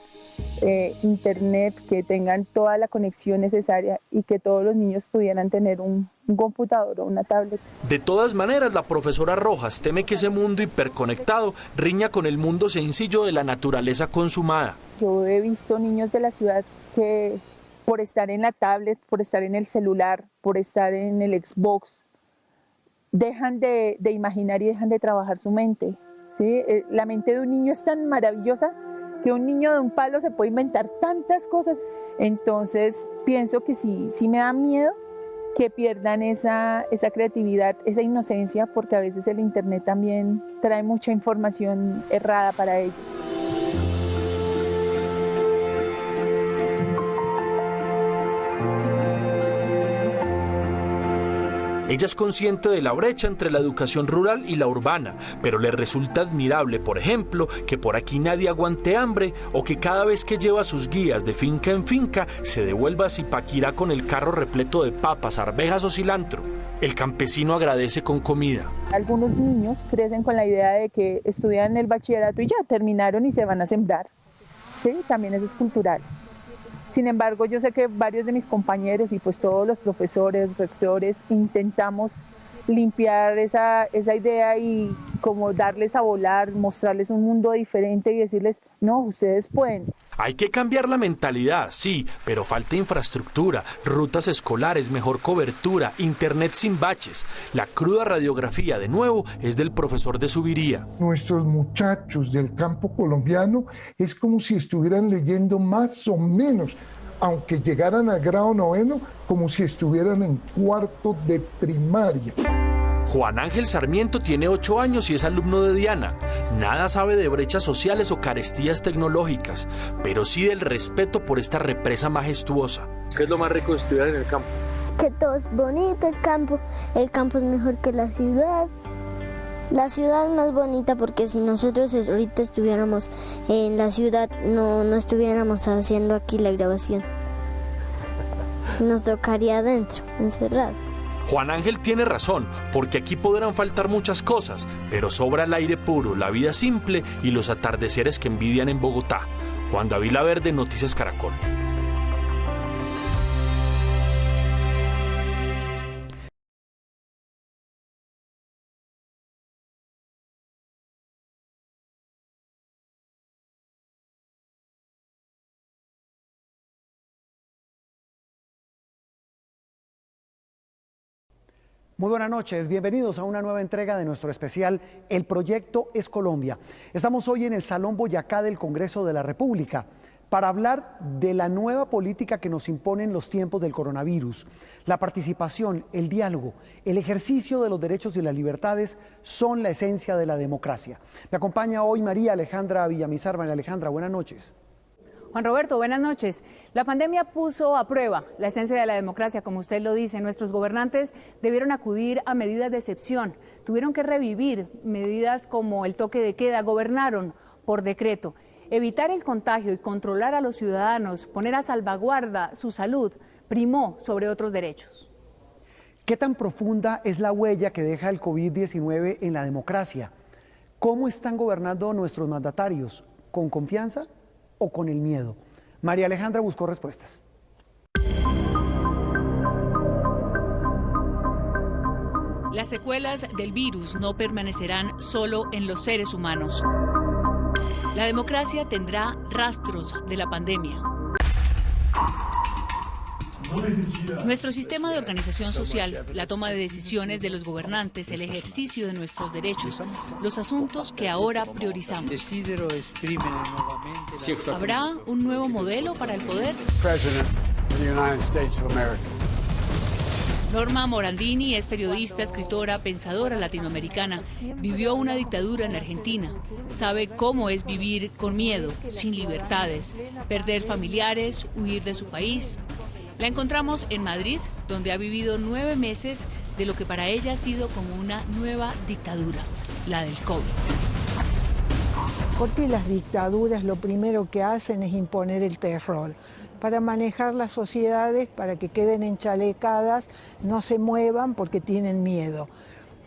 internet, que tengan toda la conexión necesaria y que todos los niños pudieran tener un computador o una tablet. De todas maneras, la profesora Rojas teme que ese mundo hiperconectado riña con el mundo sencillo de la naturaleza consumada. Yo he visto niños de la ciudad que por estar en la tablet, por estar en el celular, por estar en el Xbox, dejan de imaginar y dejan de trabajar su mente, ¿sí? La mente de un niño es tan maravillosa que un niño de un palo se puede inventar tantas cosas. Entonces pienso que sí me da miedo que pierdan esa creatividad, esa inocencia, porque a veces el internet también trae mucha información errada para ellos. Ella es consciente de la brecha entre la educación rural y la urbana, pero le resulta admirable, por ejemplo, que por aquí nadie aguante hambre o que cada vez que lleva sus guías de finca en finca se devuelva a Zipaquirá con el carro repleto de papas, arvejas o cilantro. El campesino agradece con comida. Algunos niños crecen con la idea de que estudian el bachillerato y ya terminaron y se van a sembrar. ¿Sí? También eso es cultural. Sin embargo, yo sé que varios de mis compañeros y pues todos los profesores, rectores, intentamos limpiar esa idea y como darles a volar, mostrarles un mundo diferente y decirles, no, ustedes pueden. Hay que cambiar la mentalidad, sí, pero falta infraestructura, rutas escolares, mejor cobertura, internet sin baches. La cruda radiografía, de nuevo, es del profesor de Subiría. Nuestros muchachos del campo colombiano es como si estuvieran leyendo más o menos, aunque llegaran al grado 9, como si estuvieran en cuarto de primaria. Juan Ángel Sarmiento tiene 8 años y es alumno de Diana. Nada sabe de brechas sociales o carestías tecnológicas, pero sí del respeto por esta represa majestuosa. ¿Qué es lo más rico de estudiar en el campo? Que todo es bonito, el campo es mejor que la ciudad. La ciudad es más bonita porque si nosotros ahorita estuviéramos en la ciudad, no estuviéramos haciendo aquí la grabación. Nos tocaría adentro, encerrados. Juan Ángel tiene razón, porque aquí podrán faltar muchas cosas, pero sobra el aire puro, la vida simple y los atardeceres que envidian en Bogotá. Juan David Laverde, Noticias Caracol. Muy buenas noches, bienvenidos a una nueva entrega de nuestro especial El Proyecto es Colombia. Estamos hoy en el Salón Boyacá del Congreso de la República para hablar de la nueva política que nos imponen los tiempos del coronavirus. La participación, el diálogo, el ejercicio de los derechos y las libertades son la esencia de la democracia. Me acompaña hoy María Alejandra Villamizar. María Alejandra, buenas noches. Juan Roberto, buenas noches. La pandemia puso a prueba la esencia de la democracia, como usted lo dice. Nuestros gobernantes debieron acudir a medidas de excepción, tuvieron que revivir medidas como el toque de queda, gobernaron por decreto. Evitar el contagio y controlar a los ciudadanos, poner a salvaguarda su salud, primó sobre otros derechos. ¿Qué tan profunda es la huella que deja el COVID-19 en la democracia? ¿Cómo están gobernando nuestros mandatarios? ¿Con confianza o con el miedo? María Alejandra buscó respuestas. Las secuelas del virus no permanecerán solo en los seres humanos. La democracia tendrá rastros de la pandemia. Nuestro sistema de organización social, la toma de decisiones de los gobernantes, el ejercicio de nuestros derechos, los asuntos que ahora priorizamos. ¿Habrá un nuevo modelo para el poder? Norma Morandini es periodista, escritora, pensadora latinoamericana. Vivió una dictadura en Argentina. Sabe cómo es vivir con miedo, sin libertades, perder familiares, huir de su país. La encontramos en Madrid, donde ha vivido 9 meses de lo que para ella ha sido como una nueva dictadura, la del COVID. Porque las dictaduras lo primero que hacen es imponer el terror, para manejar las sociedades, para que queden enchalecadas, no se muevan porque tienen miedo.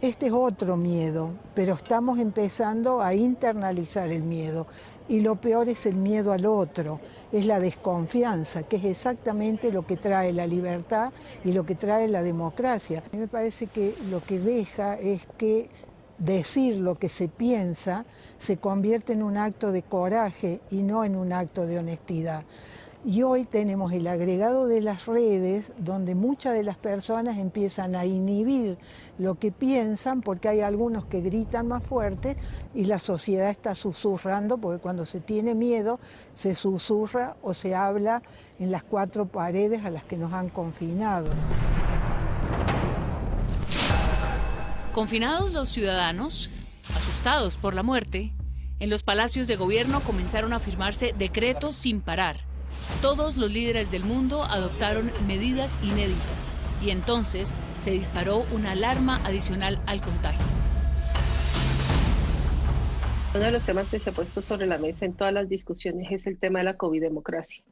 Este es otro miedo, pero estamos empezando a internalizar el miedo. Y lo peor es el miedo al otro, es la desconfianza, que es exactamente lo que trae la libertad y lo que trae la democracia. A mí me parece que lo que deja es que decir lo que se piensa se convierte en un acto de coraje y no en un acto de honestidad. Y hoy tenemos el agregado de las redes donde muchas de las personas empiezan a inhibir lo que piensan porque hay algunos que gritan más fuerte y la sociedad está susurrando, porque cuando se tiene miedo se susurra o se habla en las 4 paredes a las que nos han confinado. Confinados los ciudadanos, asustados por la muerte, en los palacios de gobierno comenzaron a firmarse decretos sin parar. Todos los líderes del mundo adoptaron medidas inéditas y entonces se disparó una alarma adicional al contagio. Uno de los temas que se ha puesto sobre la mesa en todas las discusiones es el tema de la COVID-democracia.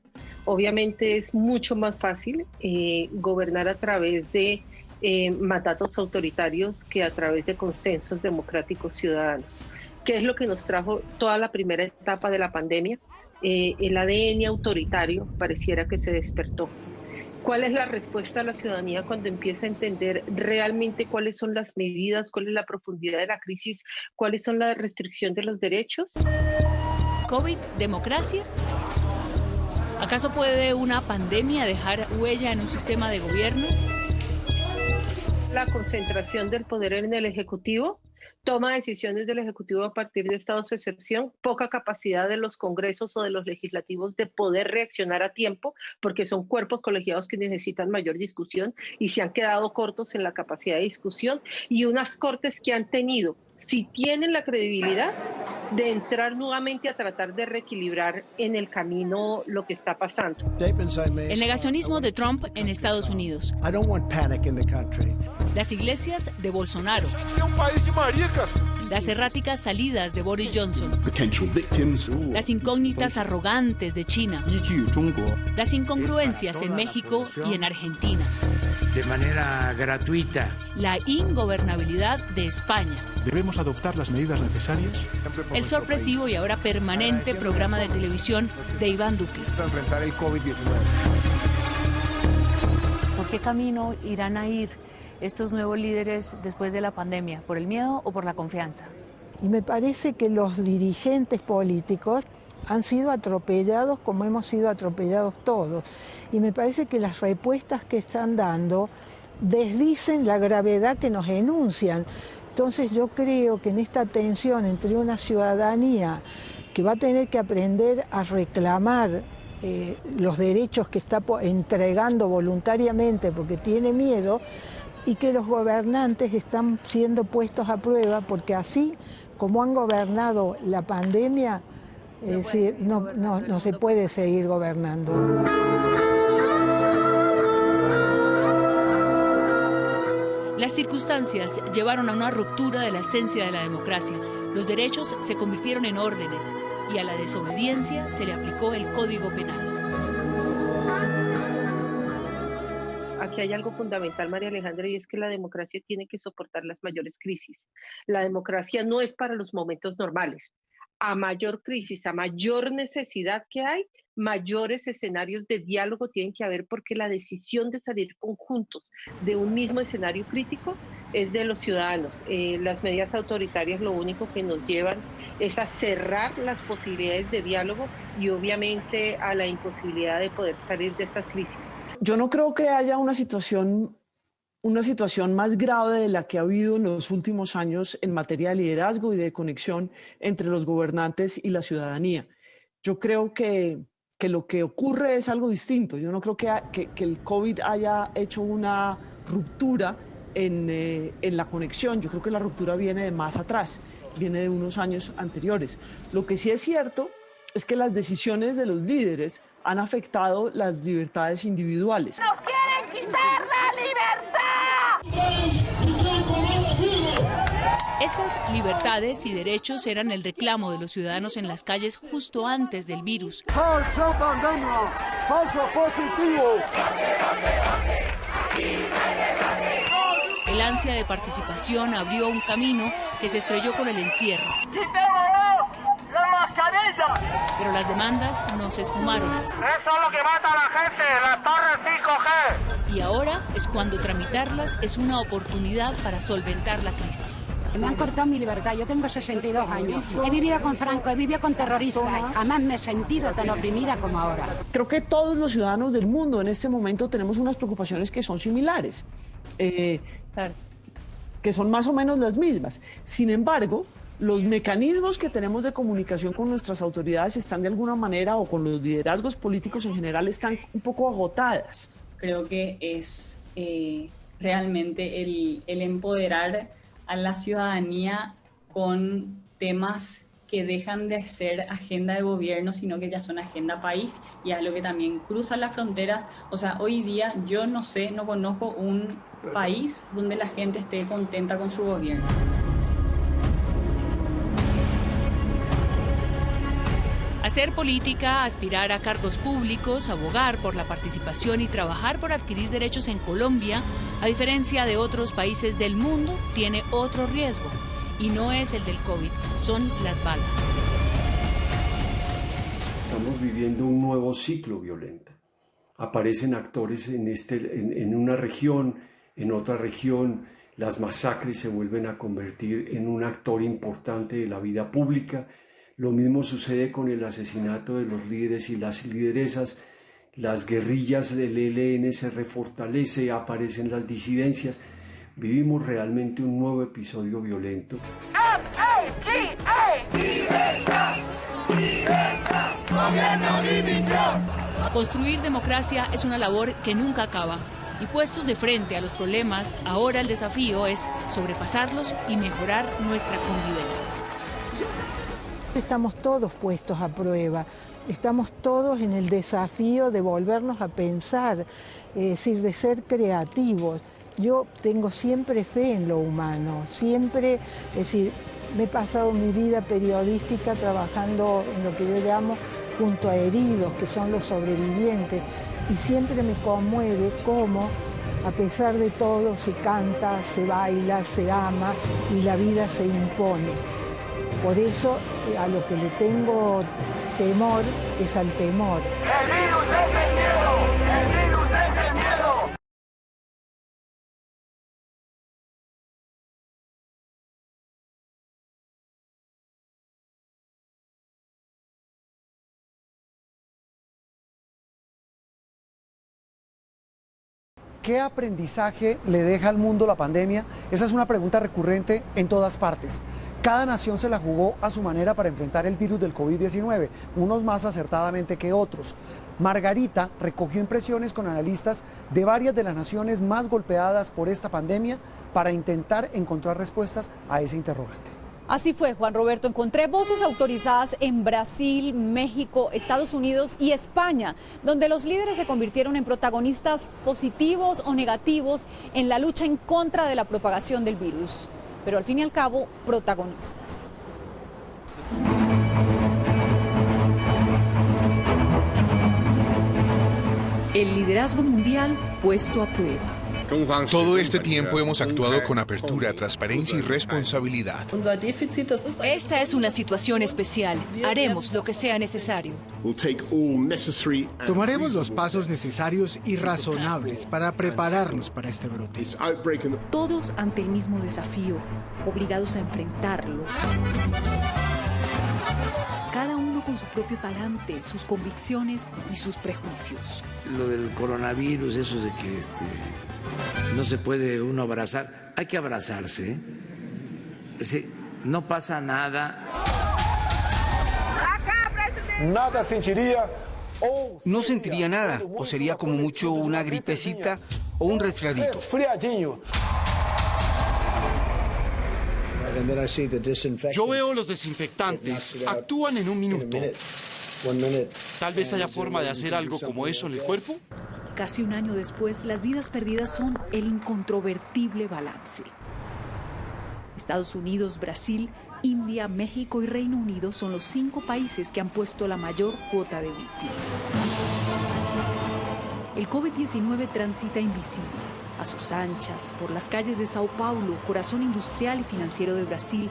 Obviamente es mucho más fácil gobernar a través de mandatos autoritarios que a través de consensos democráticos ciudadanos. ¿Qué es lo que nos trajo toda la primera etapa de la pandemia? El ADN autoritario pareciera que se despertó. ¿Cuál es la respuesta a la ciudadanía cuando empieza a entender realmente cuáles son las medidas, cuál es la profundidad de la crisis, cuáles son las restricciones de los derechos? ¿COVID, democracia? ¿Acaso puede una pandemia dejar huella en un sistema de gobierno? La concentración del poder en el Ejecutivo, toma decisiones del Ejecutivo a partir de estados de excepción, poca capacidad de los congresos o de los legislativos de poder reaccionar a tiempo, porque son cuerpos colegiados que necesitan mayor discusión y se han quedado cortos en la capacidad de discusión, y unas cortes que han tenido, si tienen la credibilidad, de entrar nuevamente a tratar de reequilibrar en el camino lo que está pasando. El negacionismo de Trump en Estados Unidos. Las iglesias de Bolsonaro. Las erráticas salidas de Boris Johnson. Las incógnitas arrogantes de China. Las incongruencias en México y en Argentina. De manera gratuita. La ingobernabilidad de España. Debemos adoptar las medidas necesarias. El sorpresivo y ahora permanente programa de televisión de Iván Duque. Para enfrentar el COVID-19. ¿Por qué camino irán a ir estos nuevos líderes después de la pandemia? ¿Por el miedo o por la confianza? Y me parece que los dirigentes políticos han sido atropellados como hemos sido atropellados todos. Y me parece que las respuestas que están dando desdicen la gravedad que nos enuncian. Entonces yo creo que en esta tensión entre una ciudadanía que va a tener que aprender a reclamar los derechos que está entregando voluntariamente porque tiene miedo, y que los gobernantes están siendo puestos a prueba porque así como han gobernado la pandemia, no se puede seguir gobernando. Las circunstancias llevaron a una ruptura de la esencia de la democracia. Los derechos se convirtieron en órdenes y a la desobediencia se le aplicó el Código Penal. Aquí hay algo fundamental, María Alejandra, y es que la democracia tiene que soportar las mayores crisis. La democracia no es para los momentos normales. a mayor crisis, a mayor necesidad que hay, mayores escenarios de diálogo tienen que haber, porque la decisión de salir conjuntos de un mismo escenario crítico es de los ciudadanos. Las medidas autoritarias lo único que nos llevan es a cerrar las posibilidades de diálogo y obviamente a la imposibilidad de poder salir de estas crisis. Yo no creo que haya una situación más grave de la que ha habido en los últimos años en materia de liderazgo y de conexión entre los gobernantes y la ciudadanía. Yo creo que lo que ocurre es algo distinto. Yo no creo que el COVID haya hecho una ruptura en la conexión. Yo creo que la ruptura viene de más atrás, viene de unos años anteriores. Lo que sí es cierto es que las decisiones de los líderes han afectado las libertades individuales. ¡Nos quieren quitar la libertad! Esas libertades y derechos eran el reclamo de los ciudadanos en las calles justo antes del virus. ¡Falsa pandemia! ¡Falso positivo! El ansia de participación abrió un camino que se estrelló con el encierro. ¡Quitémonos la mascarilla! Pero las demandas no se esfumaron. Eso es lo que mata a la gente, las torres 5G. Y ahora es cuando tramitarlas es una oportunidad para solventar la crisis. Me han cortado mi libertad, yo tengo 62 años, he vivido con Franco, he vivido con terroristas, jamás me he sentido tan oprimida como ahora. Creo que todos los ciudadanos del mundo en este momento tenemos unas preocupaciones que son similares, que son más o menos las mismas. Sin embargo, los mecanismos que tenemos de comunicación con nuestras autoridades están de alguna manera, o con los liderazgos políticos en general, están un poco agotadas. Creo que es realmente el empoderar a la ciudadanía con temas que dejan de ser agenda de gobierno, sino que ya son agenda país, y es lo que también cruza las fronteras. O sea, hoy día yo no conozco un país donde la gente esté contenta con su gobierno. Hacer política, aspirar a cargos públicos, abogar por la participación y trabajar por adquirir derechos en Colombia, a diferencia de otros países del mundo, tiene otro riesgo. Y no es el del COVID, son las balas. Estamos viviendo un nuevo ciclo violento. Aparecen actores en una región, en otra región. Las masacres se vuelven a convertir en un actor importante de la vida pública. Lo mismo sucede con el asesinato de los líderes y las lideresas. Las guerrillas del ELN se refortalece, aparecen las disidencias. Vivimos realmente un nuevo episodio violento. ¡Libertad! ¡Libertad! ¡Gobierno división! Construir democracia es una labor que nunca acaba. Y puestos de frente a los problemas, ahora el desafío es sobrepasarlos y mejorar nuestra convivencia. Estamos todos puestos a prueba, estamos todos en el desafío de volvernos a pensar, es decir, de ser creativos. Yo tengo siempre fe en lo humano, siempre, es decir, me he pasado mi vida periodística trabajando en lo que yo llamo junto a heridos, que son los sobrevivientes, y siempre me conmueve cómo, a pesar de todo, se canta, se baila, se ama y la vida se impone. Por eso, a lo que le tengo temor es al temor. ¡El virus es el miedo! ¡El virus es el miedo! ¿Qué aprendizaje le deja al mundo la pandemia? Esa es una pregunta recurrente en todas partes. Cada nación se la jugó a su manera para enfrentar el virus del COVID-19, unos más acertadamente que otros. Margarita recogió impresiones con analistas de varias de las naciones más golpeadas por esta pandemia para intentar encontrar respuestas a ese interrogante. Así fue, Juan Roberto. Encontré voces autorizadas en Brasil, México, Estados Unidos y España, donde los líderes se convirtieron en protagonistas positivos o negativos en la lucha en contra de la propagación del virus. Pero al fin y al cabo, protagonistas. El liderazgo mundial puesto a prueba. Todo este tiempo hemos actuado con apertura, transparencia y responsabilidad. Esta es una situación especial. Haremos lo que sea necesario. Tomaremos los pasos necesarios y razonables para prepararnos para este brote. Todos ante el mismo desafío, obligados a enfrentarlo. Cada uno con su propio talante, sus convicciones y sus prejuicios. Lo del coronavirus, eso de que no se puede uno abrazar. Hay que abrazarse. No pasa nada. Nada sentiría. No sentiría nada, o sería como mucho una gripecita o un resfriadito. Yo veo los desinfectantes, actúan en un minuto. Tal vez haya forma de hacer algo como eso en el cuerpo. Casi un año después, las vidas perdidas son el incontrovertible balance. Estados Unidos, Brasil, India, México y Reino Unido son los 5 países que han puesto la mayor cuota de víctimas. El COVID-19 transita invisible, a sus anchas, por las calles de Sao Paulo, corazón industrial y financiero de Brasil,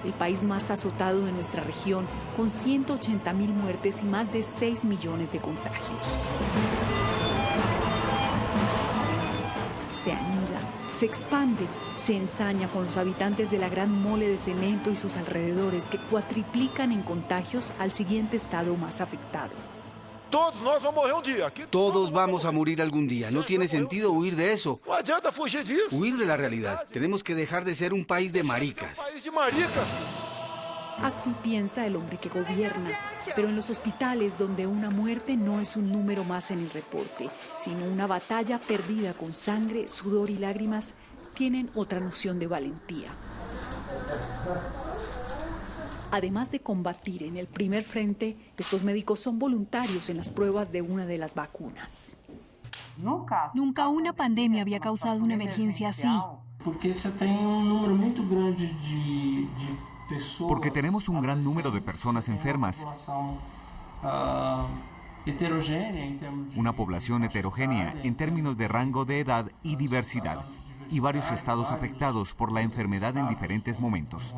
el país más azotado de nuestra región, con 180.000 muertes y más de 6 millones de contagios. Se anida, se expande, se ensaña con los habitantes de la gran mole de cemento y sus alrededores, que cuatriplican en contagios al siguiente estado más afectado. Todos vamos a morir algún día. No tiene sentido huir de eso. Huir de la realidad. Tenemos que dejar de ser un país de maricas. Así piensa el hombre que gobierna, pero en los hospitales, donde una muerte no es un número más en el reporte, sino una batalla perdida con sangre, sudor y lágrimas, tienen otra noción de valentía. Además de combatir en el primer frente, estos médicos son voluntarios en las pruebas de una de las vacunas. Nunca una pandemia había causado una emergencia así. Porque tenemos un gran número de personas enfermas. Una población heterogénea en términos de rango de edad y diversidad. Y varios estados afectados por la enfermedad en diferentes momentos.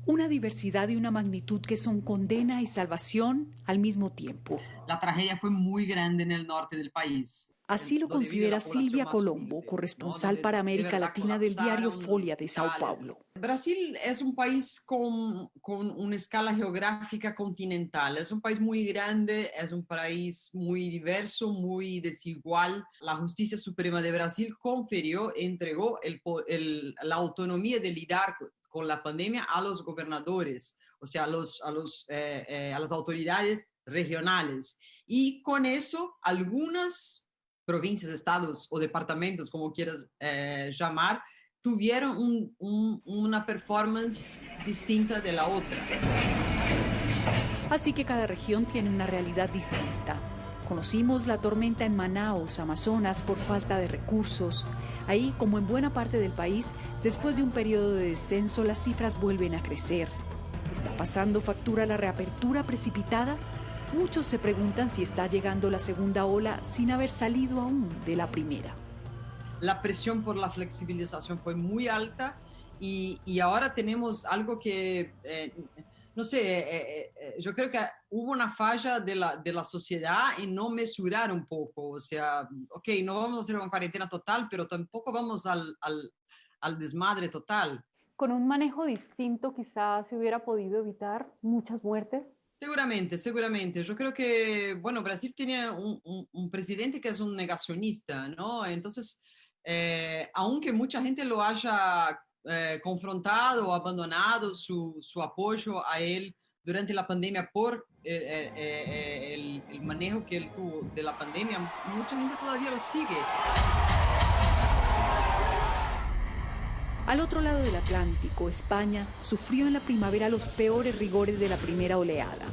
Una diversidad y una magnitud que son condena y salvación al mismo tiempo. La tragedia fue muy grande en el norte del país. Así lo considera Silvia Colombo, corresponsal para América Latina del diario Folha de Sao Paulo. Brasil es un país con una escala geográfica continental. Es un país muy grande, es un país muy diverso, muy desigual. La Justicia Suprema de Brasil entregó la autonomía de lidiar con la pandemia a los gobernadores, o sea, a las autoridades regionales. Y con eso, algunas provincias, estados o departamentos, como quieras llamar, tuvieron una performance distinta de la otra. Así que cada región tiene una realidad distinta. Conocimos la tormenta en Manaus, Amazonas, por falta de recursos. Ahí, como en buena parte del país, después de un periodo de descenso, las cifras vuelven a crecer. ¿Está pasando factura la reapertura precipitada? Muchos se preguntan si está llegando la segunda ola sin haber salido aún de la primera. La presión por la flexibilización fue muy alta y ahora tenemos algo que, no sé, yo creo que hubo una falla de la sociedad en no mesurar un poco. O sea, ok, no vamos a hacer una cuarentena total, pero tampoco vamos al desmadre total. Con un manejo distinto quizás se hubiera podido evitar muchas muertes. Seguramente. Yo creo que, bueno, Brasil tiene un presidente que es un negacionista, ¿no? Entonces, aunque mucha gente lo haya confrontado o abandonado su apoyo a él durante la pandemia por el manejo que él tuvo de la pandemia, mucha gente todavía lo sigue. Al otro lado del Atlántico, España sufrió en la primavera los peores rigores de la primera oleada.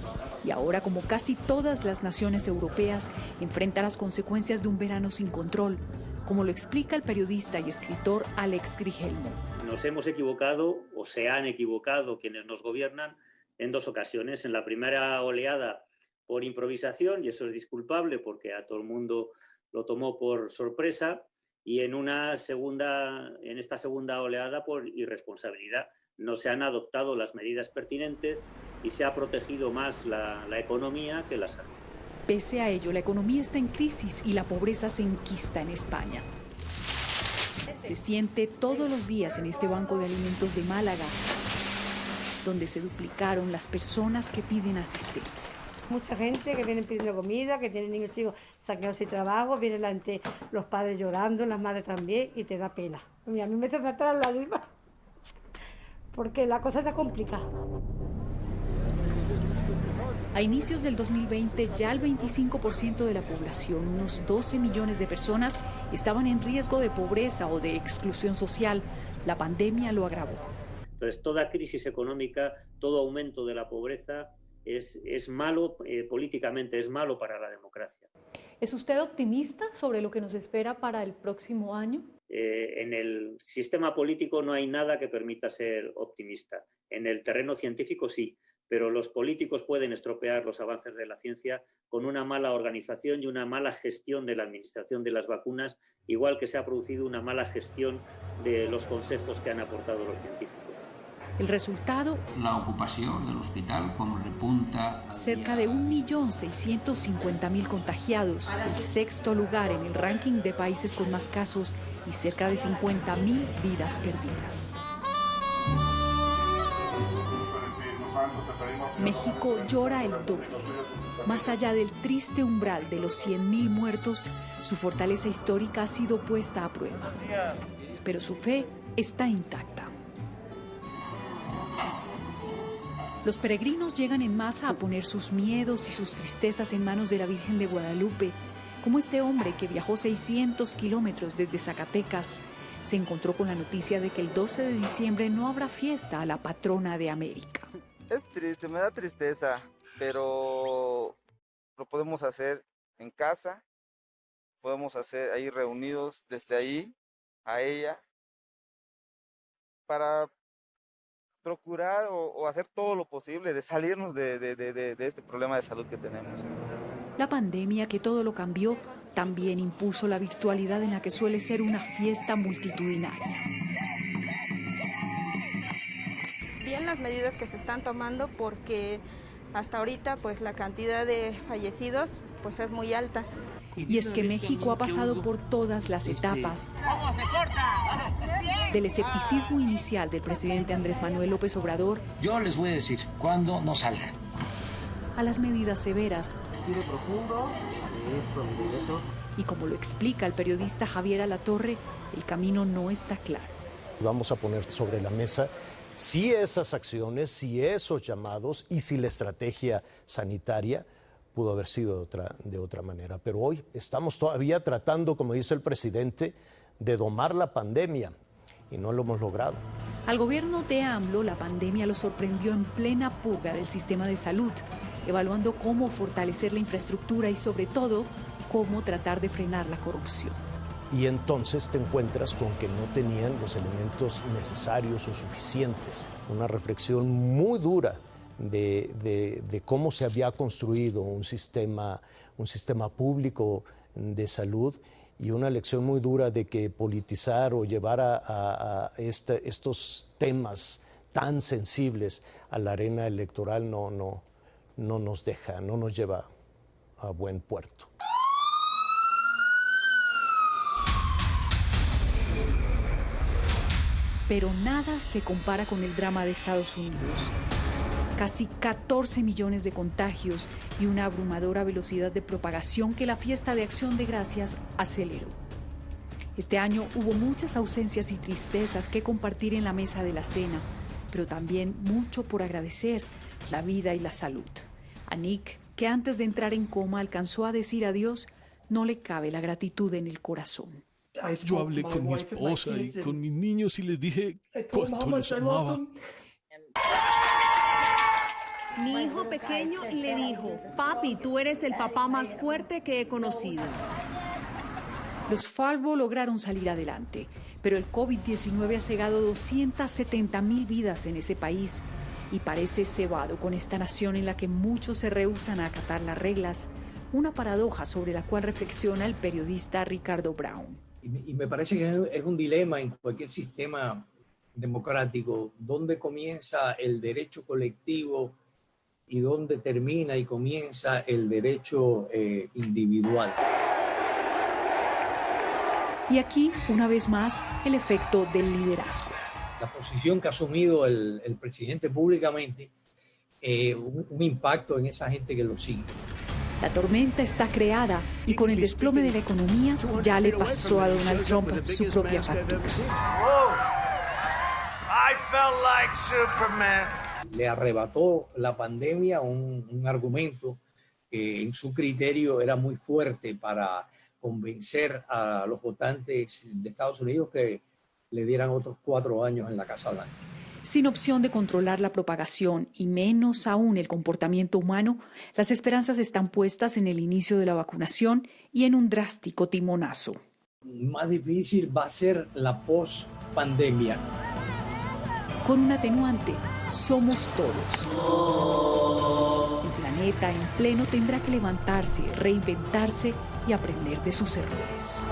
Y ahora, como casi todas las naciones europeas, enfrenta las consecuencias de un verano sin control, como lo explica el periodista y escritor Alex Grigelmo. Nos hemos equivocado, o se han equivocado quienes nos gobiernan, en 2 ocasiones. En la primera oleada por improvisación, y eso es disculpable porque a todo el mundo lo tomó por sorpresa y en esta segunda oleada por irresponsabilidad. No se han adoptado las medidas pertinentes y se ha protegido más la economía que la salud. Pese a ello, la economía está en crisis y la pobreza se enquista en España. Se siente todos los días en este banco de alimentos de Málaga, donde se duplicaron las personas que piden asistencia. Mucha gente que viene pidiendo comida, que tienen niños chicos saqueados sin trabajo, vienen los padres llorando, las madres también, y te da pena. A mí me hace falta la lágrima, porque la cosa está complicada. A inicios del 2020, ya el 25% de la población, unos 12 millones de personas, estaban en riesgo de pobreza o de exclusión social. La pandemia lo agravó. Entonces, toda crisis económica, todo aumento de la pobreza es malo políticamente, es malo para la democracia. ¿Es usted optimista sobre lo que nos espera para el próximo año? En el sistema político no hay nada que permita ser optimista. En el terreno científico sí, pero los políticos pueden estropear los avances de la ciencia con una mala organización y una mala gestión de la administración de las vacunas, igual que se ha producido una mala gestión de los consejos que han aportado los científicos. El resultado, la ocupación del hospital como repunta. Cerca de 1.650.000 contagiados, el sexto lugar en el ranking de países con más casos y cerca de 50.000 vidas perdidas. México llora el doble. Más allá del triste umbral de los 100.000 muertos, su fortaleza histórica ha sido puesta a prueba. Pero su fe está intacta. Los peregrinos llegan en masa a poner sus miedos y sus tristezas en manos de la Virgen de Guadalupe, como este hombre que viajó 600 kilómetros desde Zacatecas. Se encontró con la noticia de que el 12 de diciembre no habrá fiesta a la patrona de América. Es triste, me da tristeza, pero lo podemos hacer en casa, podemos hacer ahí reunidos desde ahí a ella para procurar o hacer todo lo posible de salirnos de este problema de salud que tenemos. La pandemia, que todo lo cambió, también impuso la virtualidad en la que suele ser una fiesta multitudinaria. Bien las medidas que se están tomando porque hasta ahorita pues la cantidad de fallecidos pues es muy alta. Y es que México ha pasado por todas las etapas. Del escepticismo inicial del presidente Andrés Manuel López Obrador. Yo les voy a decir, cuando no salgan. A las medidas severas. Respire profundo. Eso. Y como lo explica el periodista Javier Alatorre, el camino no está claro. Vamos a poner sobre la mesa si esas acciones, si esos llamados y si la estrategia sanitaria pudo haber sido de otra manera. Pero hoy estamos todavía tratando, como dice el presidente, de domar la pandemia y no lo hemos logrado. Al gobierno de AMLO, la pandemia lo sorprendió en plena purga del sistema de salud, evaluando cómo fortalecer la infraestructura y, sobre todo, cómo tratar de frenar la corrupción. Y entonces te encuentras con que no tenían los elementos necesarios o suficientes. Una reflexión muy dura de cómo se había construido un sistema público de salud, y una lección muy dura de que politizar o llevar a estos temas tan sensibles a la arena electoral no nos deja, no nos lleva a buen puerto. Pero nada se compara con el drama de Estados Unidos. Casi 14 millones de contagios y una abrumadora velocidad de propagación que la fiesta de Acción de Gracias aceleró. Este año hubo muchas ausencias y tristezas que compartir en la mesa de la cena, pero también mucho por agradecer, la vida y la salud. A Nick, que antes de entrar en coma alcanzó a decir adiós, no le cabe la gratitud en el corazón. Yo hablé con mi esposa y con mis niños y les dije cuánto los amaba. Mi hijo pequeño le dijo, papi, tú eres el papá más fuerte que he conocido. Los Falvo lograron salir adelante, pero el COVID-19 ha cegado 270,000 vidas en ese país y parece cebado con esta nación en la que muchos se rehúsan a acatar las reglas, una paradoja sobre la cual reflexiona el periodista Ricardo Brown. Y me parece que es un dilema en cualquier sistema democrático, dónde comienza el derecho colectivo y dónde termina y comienza el derecho individual. Y aquí, una vez más, el efecto del liderazgo. La posición que ha asumido el presidente públicamente, un impacto en esa gente que lo sigue. La tormenta está creada y con el desplome de la economía ya le pasó a Donald Trump su propia factura. Le arrebató la pandemia un argumento que en su criterio era muy fuerte para convencer a los votantes de Estados Unidos que le dieran otros 4 años en la Casa Blanca. Sin opción de controlar la propagación y menos aún el comportamiento humano, las esperanzas están puestas en el inicio de la vacunación y en un drástico timonazo. Más difícil va a ser la post-pandemia. Con un atenuante, somos todos. El planeta en pleno tendrá que levantarse, reinventarse y aprender de sus errores.